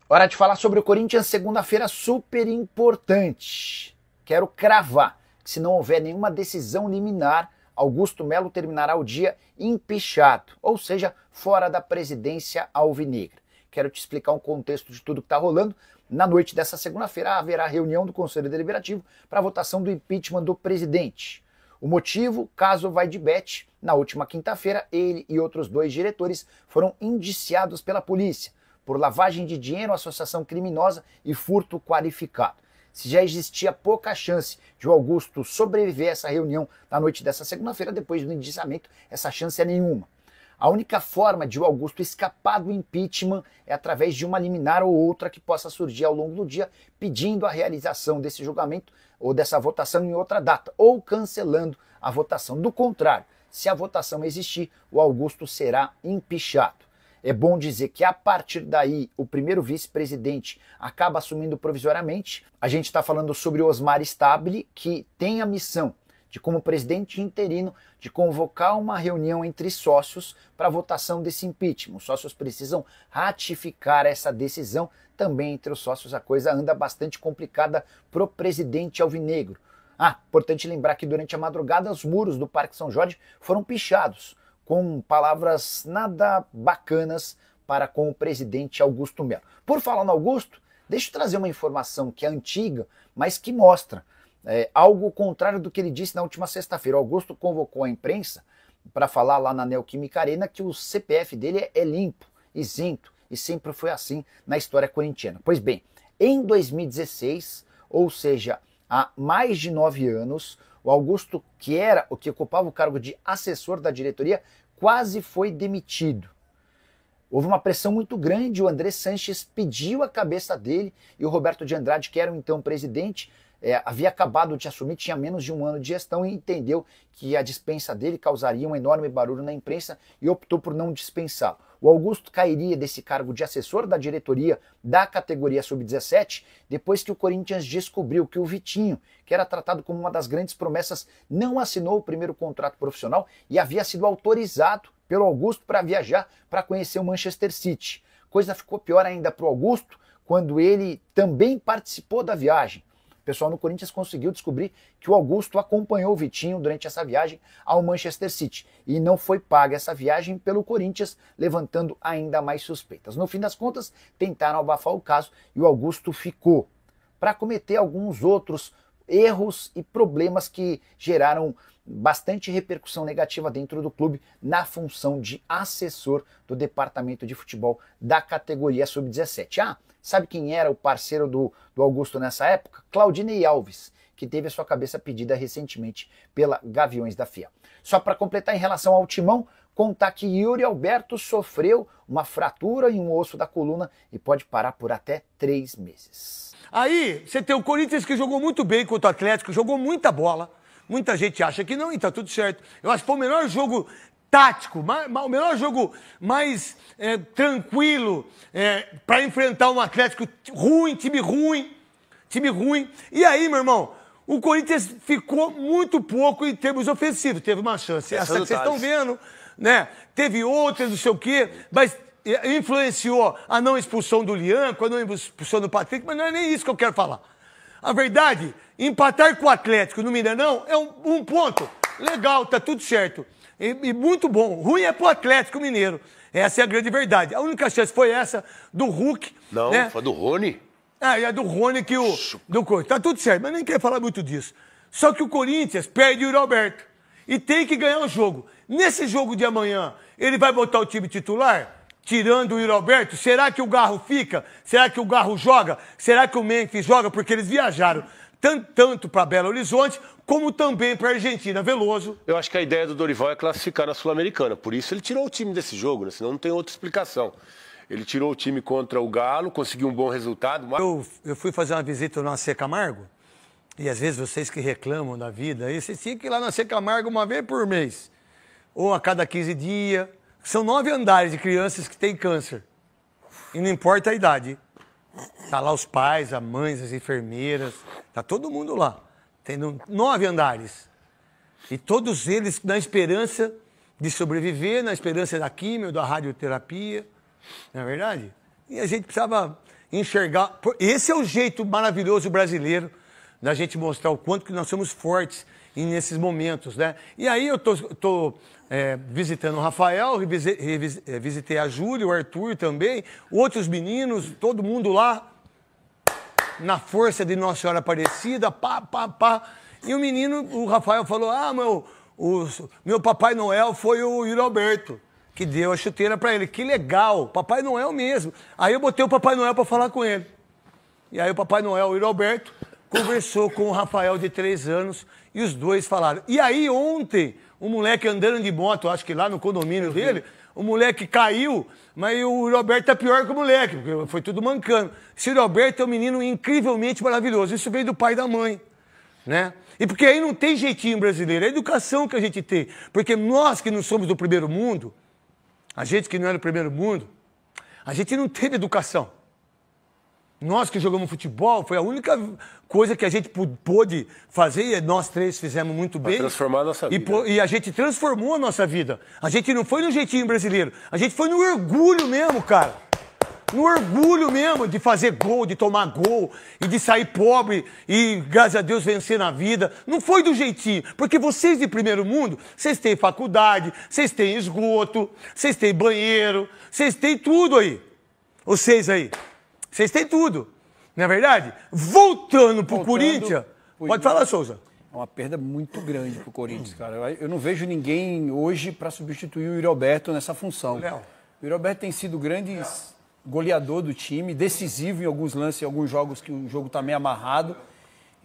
Hora de falar sobre o Corinthians, segunda-feira super importante. Quero cravar que se não houver nenhuma decisão liminar, Augusto Melo terminará o dia empichado, ou seja, fora da presidência alvinegra. Quero te explicar um contexto de tudo que está rolando. Na noite dessa segunda-feira haverá reunião do Conselho Deliberativo para a votação do impeachment do presidente. O motivo, caso vai de bet, na última quinta-feira, ele e outros 2 diretores foram indiciados pela polícia por lavagem de dinheiro, associação criminosa e furto qualificado. Se já existia pouca chance de o Augusto sobreviver a essa reunião na noite dessa segunda-feira, depois do indiciamento, essa chance é nenhuma. A única forma de o Augusto escapar do impeachment é através de uma liminar ou outra que possa surgir ao longo do dia, pedindo a realização desse julgamento ou dessa votação em outra data, ou cancelando a votação. Do contrário, se a votação existir, o Augusto será empichado. É bom dizer que a partir daí o primeiro vice-presidente acaba assumindo provisoriamente. A gente está falando sobre Osmar Stabile, que tem a missão de, como presidente interino, de convocar uma reunião entre sócios para a votação desse impeachment. Os sócios precisam ratificar essa decisão. Também entre os sócios a coisa anda bastante complicada para o presidente alvinegro. Importante lembrar que durante a madrugada os muros do Parque São Jorge foram pichados, com palavras nada bacanas para com o presidente Augusto Melo. Por falar no Augusto, deixa eu trazer uma informação que é antiga, mas que mostra algo contrário do que ele disse na última sexta-feira. O Augusto convocou a imprensa para falar lá na Neoquímica Arena que o CPF dele é limpo, isento, e sempre foi assim na história corintiana. Pois bem, em 2016, ou seja, há mais de 9 anos, o Augusto, que ocupava o cargo de assessor da diretoria, quase foi demitido. Houve uma pressão muito grande, o André Sanches pediu a cabeça dele e o Roberto de Andrade, que era o então presidente, havia acabado de assumir, tinha menos de 1 ano de gestão e entendeu que a dispensa dele causaria um enorme barulho na imprensa e optou por não dispensá-lo. O Augusto cairia desse cargo de assessor da diretoria da categoria sub-17 depois que o Corinthians descobriu que o Vitinho, que era tratado como uma das grandes promessas, não assinou o primeiro contrato profissional e havia sido autorizado pelo Augusto para viajar para conhecer o Manchester City. Coisa ficou pior ainda para o Augusto quando ele também participou da viagem. O pessoal no Corinthians conseguiu descobrir que o Augusto acompanhou o Vitinho durante essa viagem ao Manchester City e não foi paga essa viagem pelo Corinthians, levantando ainda mais suspeitas. No fim das contas, tentaram abafar o caso e o Augusto ficou para cometer alguns outros erros e problemas que geraram bastante repercussão negativa dentro do clube na função de assessor do departamento de futebol da categoria sub-17. Sabe quem era o parceiro do Augusto nessa época? Claudinei Alves, que teve a sua cabeça pedida recentemente pela Gaviões da Fiel. Só para completar em relação ao Timão, contar que Yuri Alberto sofreu uma fratura em um osso da coluna e pode parar por até 3 meses. Aí você tem o Corinthians que jogou muito bem contra o Atlético, jogou muita bola. Muita gente acha que não e tá tudo certo. Eu acho que foi o melhor jogo tático, o melhor jogo mais tranquilo para enfrentar um Atlético ruim, time ruim. E aí, meu irmão, o Corinthians ficou muito pouco em termos ofensivos. Teve uma chance, essa que vocês estão vendo, né? Teve outras, não sei o quê, mas influenciou a não expulsão do Lianco, a não expulsão do Patrick, mas não é nem isso que eu quero falar. A verdade, empatar com o Atlético no Mineirão é um ponto. Legal, tá tudo certo. E muito bom. Ruim é pro Atlético Mineiro. Essa é a grande verdade. A única chance foi essa do Hulk. Não, né? foi do Rony. E a do Rony que do Corinthians. Tá tudo certo, mas nem quero falar muito disso. Só que o Corinthians perde o Yuri Alberto. E tem que ganhar o jogo. Nesse jogo de amanhã, ele vai botar o time titular? Tirando o Yuri Alberto, será que o Garro fica? Será que o Garro joga? Será que o Memphis joga? Porque eles viajaram tanto para Belo Horizonte, como também para a Argentina. Veloso. Eu acho que a ideia do Dorival é classificar na Sul-Americana. Por isso ele tirou o time desse jogo, né? Senão não tem outra explicação. Ele tirou o time contra o Galo, conseguiu um bom resultado. Mas... Eu fui fazer uma visita no AC Camargo, e às vezes vocês que reclamam da vida, aí vocês tinham que ir lá no AC Camargo uma vez por mês, ou a cada 15 dias. São 9 andares de crianças que têm câncer. E não importa a idade. Tá lá os pais, as mães, as enfermeiras. Tá todo mundo lá. Tem 9 andares. E todos eles na esperança de sobreviver, na esperança da químio, da radioterapia. Não é verdade? E a gente precisava enxergar. Esse é o jeito maravilhoso brasileiro da gente mostrar o quanto que nós somos fortes nesses momentos, né? E aí eu tô visitando o Rafael, visitei a Júlia, o Arthur também, outros meninos, todo mundo lá, na força de Nossa Senhora Aparecida, pá, pá, pá. E o menino, o Rafael falou, meu Papai Noel foi o Yuri Alberto, que deu a chuteira para ele. Que legal, Papai Noel mesmo. Aí eu botei o Papai Noel para falar com ele. E aí o Papai Noel, o Yuri Alberto, conversou com o Rafael de 3 anos e os dois falaram. E aí ontem, o moleque andando de moto, acho que lá no condomínio dele, o moleque caiu, mas o Roberto tá pior que o moleque, porque foi tudo mancando. Esse Roberto é um menino incrivelmente maravilhoso. Isso veio do pai e da mãe, né? E porque aí não tem jeitinho brasileiro, é a educação que a gente tem. Porque nós que não somos do primeiro mundo, a gente que não é do primeiro mundo, a gente não teve educação. Nós que jogamos futebol, foi a única coisa que a gente pôde fazer, e nós 3 fizemos muito bem. Pra transformar a nossa vida. E a gente transformou a nossa vida. A gente não foi no jeitinho brasileiro, a gente foi no orgulho mesmo, cara. No orgulho mesmo de fazer gol, de tomar gol, e de sair pobre e, graças a Deus, vencer na vida. Não foi do jeitinho, porque vocês de primeiro mundo, vocês têm faculdade, vocês têm esgoto, vocês têm banheiro, vocês têm tudo aí. Vocês aí. Vocês têm tudo, não é verdade? Voltando pro Corinthians, pode falar, Souza. É uma perda muito grande pro Corinthians, cara. Eu não vejo ninguém hoje para substituir o Yuri Alberto nessa função. Léo. O Yuri Alberto tem sido grande goleador do time, decisivo em alguns lances, em alguns jogos que o jogo tá meio amarrado.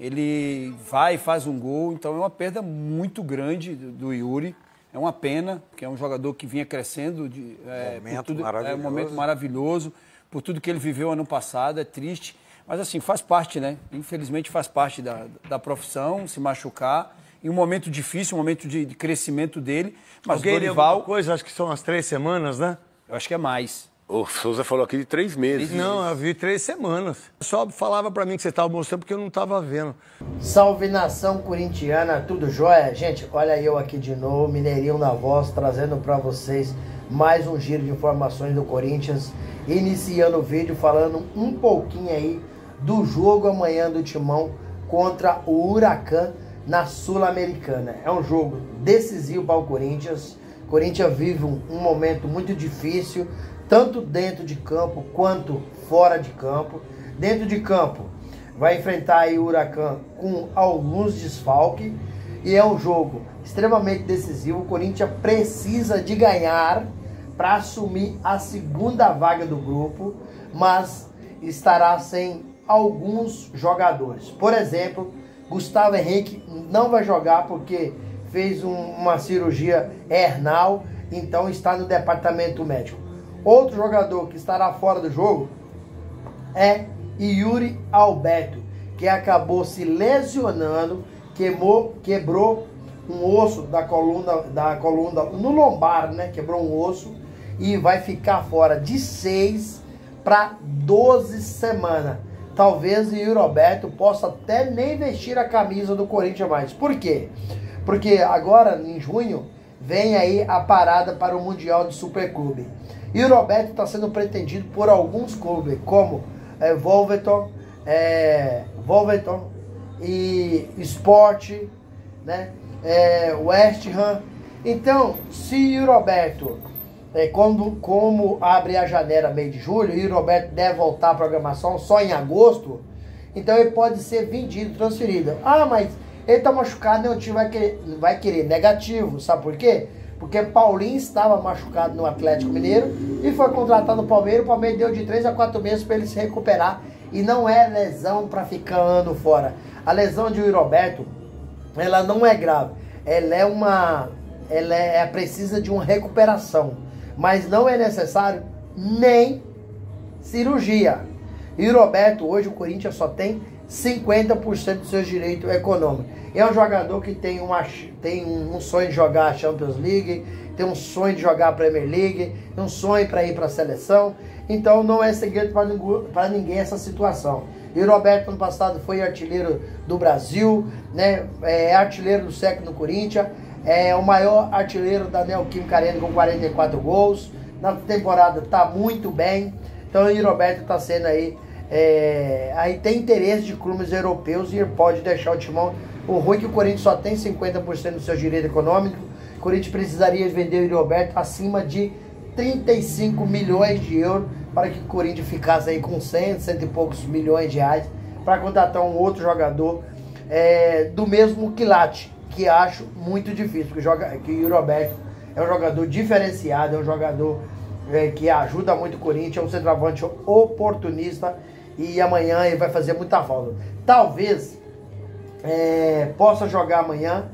Ele vai e faz um gol, então é uma perda muito grande do Yuri. É uma pena, porque é um jogador que vinha crescendo. É um momento maravilhoso. Por tudo que ele viveu ano passado, é triste. Mas assim, faz parte, né? Infelizmente faz parte da profissão, se machucar. Em um momento difícil, um momento de crescimento dele. Mas alguém Dorival... alguma coisa, acho que são as 3 semanas, né? Eu acho que é mais. O Souza falou aqui de 3 meses. Não, eu vi 3 semanas. Só falava pra mim que você estava mostrando porque eu não estava vendo. Salve nação corintiana, tudo jóia? Gente, olha eu aqui de novo, Mineirinho na voz, trazendo pra vocês mais um giro de informações do Corinthians. Iniciando o vídeo falando um pouquinho aí do jogo amanhã do Timão contra o Huracan na Sul-Americana. É um jogo decisivo para o Corinthians. O Corinthians vive um momento muito difícil, tanto dentro de campo quanto fora de campo. Dentro de campo vai enfrentar aí o Huracan com alguns desfalques e é um jogo extremamente decisivo. O Corinthians precisa de ganhar para assumir a 2ª vaga do grupo, mas estará sem alguns jogadores. Por exemplo, Gustavo Henrique não vai jogar porque fez uma cirurgia renal, então está no departamento médico. Outro jogador que estará fora do jogo é Yuri Alberto, que acabou se lesionando, quebrou um osso da coluna no lombar, né? Quebrou um osso e vai ficar fora de 6 para 12 semanas. Talvez o Yuri Alberto possa até nem vestir a camisa do Corinthians mais. Por quê? Porque agora, em junho, vem aí a parada para o Mundial de Superclube. Yuri Alberto está sendo pretendido por alguns clubes, como Wolverhampton e Sport, né? West Ham. Então, se Yuri Alberto, como abre a janela meio de julho, e o Yuri Alberto deve voltar à programação só em agosto, então ele pode ser vendido, transferido. Ah, mas ele está machucado, nenhum time vai querer. Negativo, sabe por quê? Porque Paulinho estava machucado no Atlético Mineiro e foi contratado no Palmeiras. O Palmeiras deu de 3 a 4 meses para ele se recuperar. E não é lesão para ficar ano fora. A lesão de Yuri Alberto, ela não é grave. Ela precisa de uma recuperação. Mas não é necessário nem cirurgia. Yuri Alberto, hoje o Corinthians só tem 50% dos seus direitos econômicos. É um jogador que tem um sonho de jogar a Champions League, tem um sonho de jogar a Premier League, tem um sonho para ir para a seleção. Então não é segredo para ninguém essa situação. Yuri Alberto, ano passado, foi artilheiro do Brasil, né? É artilheiro do século no Corinthians, é o maior artilheiro da Neoquímica Arena com 44 gols. Na temporada está muito bem. Então o Yuri Alberto está sendo aí Aí tem interesse de clubes europeus e pode deixar o timão. O ruim é que o Corinthians só tem 50% do seu direito econômico. O Corinthians precisaria vender o Yuri Alberto acima de 35 milhões de euros para que o Corinthians ficasse aí com 100 e poucos milhões de reais para contratar um outro jogador do mesmo quilate, que acho muito difícil, porque o Yuri Alberto é um jogador diferenciado, é um jogador que ajuda muito o Corinthians, é um centroavante oportunista e amanhã ele vai fazer muita falta. Talvez possa jogar amanhã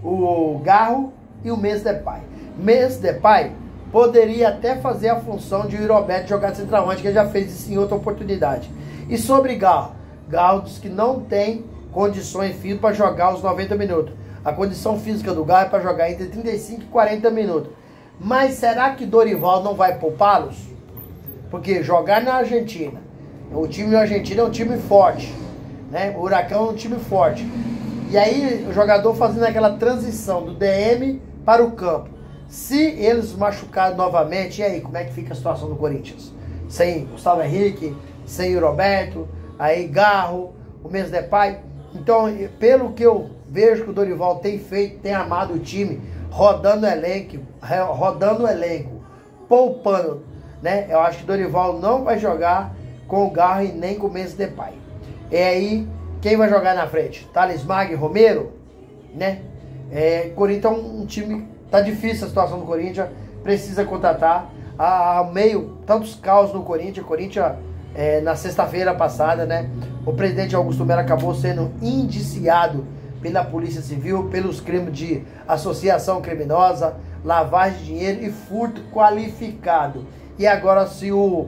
o Garro e o Memphis Depay. Memphis Depay poderia até fazer a função de o Yuri Alberto jogar de centroavante, que ele já fez isso em outra oportunidade. E sobre Garro diz que não tem condições físicas para jogar os 90 minutos. A condição física do Garro é para jogar entre 35 e 40 minutos. Mas será que Dorival não vai poupá-los? Porque jogar na Argentina, o time da Argentina é um time forte, né? O Huracão é um time forte. E aí o jogador fazendo aquela transição do DM para o campo. Se eles machucarem novamente, e aí, como é que fica a situação do Corinthians? Sem Gustavo Henrique, sem Yuri Alberto, aí Garro, o Memphis Depay. Então, pelo que eu vejo que o Dorival tem feito, tem amado o time, rodando o elenco, poupando, né? Eu acho que o Dorival não vai jogar com o Garro e nem com o Memphis Depay. E aí, quem vai jogar na frente? Thales Magno e Romero, né? Corinthians é um time, tá difícil a situação do Corinthians, precisa contratar. Ao meio, tantos caos no Corinthians, na sexta-feira passada, né? O presidente Augusto Melo acabou sendo indiciado pela Polícia Civil pelos crimes de associação criminosa, lavagem de dinheiro e furto qualificado. E agora, se o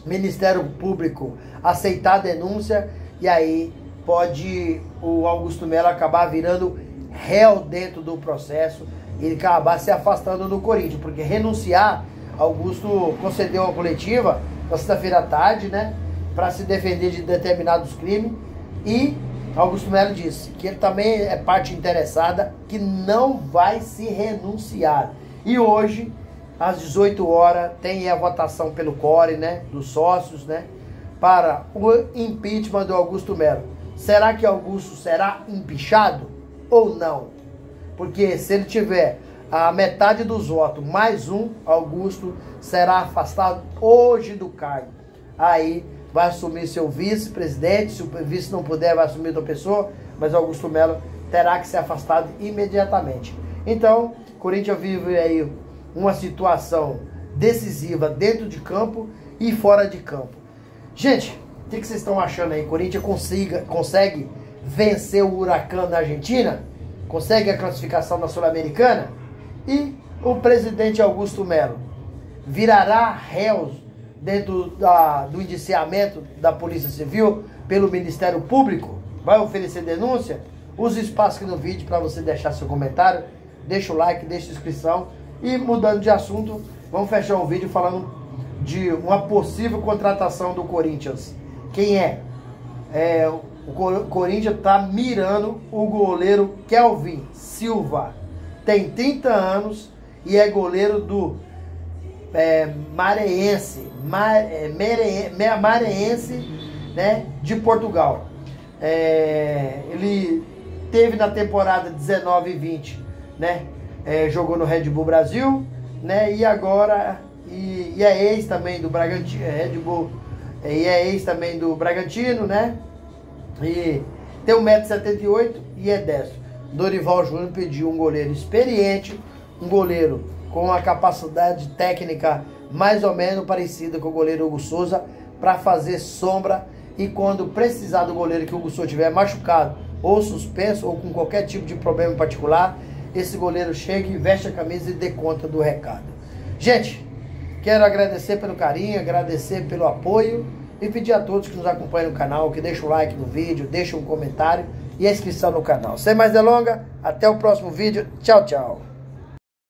Ministério Público aceitar a denúncia, e aí pode o Augusto Melo acabar virando réu dentro do processo e acabar se afastando do Corinthians, porque renunciar, Augusto concedeu uma coletiva na sexta-feira à tarde, né, para se defender de determinados crimes, e Augusto Melo disse que ele também é parte interessada, que não vai se renunciar. E hoje, às 18 horas, tem a votação pelo CORE, né, dos sócios, né, para o impeachment do Augusto Melo. Será que Augusto será empichado ou não? Porque se ele tiver a metade dos votos mais um, Augusto será afastado hoje do cargo. Aí vai assumir seu vice-presidente, se o vice não puder, vai assumir outra pessoa, mas Augusto Melo terá que ser afastado imediatamente. Então, Corinthians vive aí uma situação decisiva dentro de campo e fora de campo. Gente, o que vocês estão achando aí? Corinthians consegue vencer o Huracão na Argentina? Consegue a classificação na Sul-Americana? E o presidente Augusto Melo virará réus dentro do indiciamento da Polícia Civil pelo Ministério Público? Vai oferecer denúncia? Use o espaço aqui no vídeo para você deixar seu comentário. Deixa o like, deixa a inscrição. E mudando de assunto, vamos fechar um vídeo falando de uma possível contratação do Corinthians. Quem é? O Corinthians está mirando o goleiro Kelvin Silva. Tem 30 anos e é goleiro do Mareense, né, de Portugal. Ele teve na temporada 19 e 20, né, jogou no Red Bull Brasil, né, e agora e é ex também do Bragantino, Red Bull, e é ex também do Bragantino, né, e tem 1,78 m e é destro. Dorival Júnior pediu um goleiro experiente, um goleiro com uma capacidade técnica mais ou menos parecida com o goleiro Hugo Souza, para fazer sombra, e quando precisar do goleiro que o Hugo Souza estiver machucado ou suspenso ou com qualquer tipo de problema particular, esse goleiro chega e veste a camisa e dê conta do recado. Gente, quero agradecer pelo carinho, agradecer pelo apoio e pedir a todos que nos acompanham no canal, que deixem o like no vídeo, deixem um comentário e a inscrição no canal. Sem mais delongas, até o próximo vídeo. Tchau, tchau.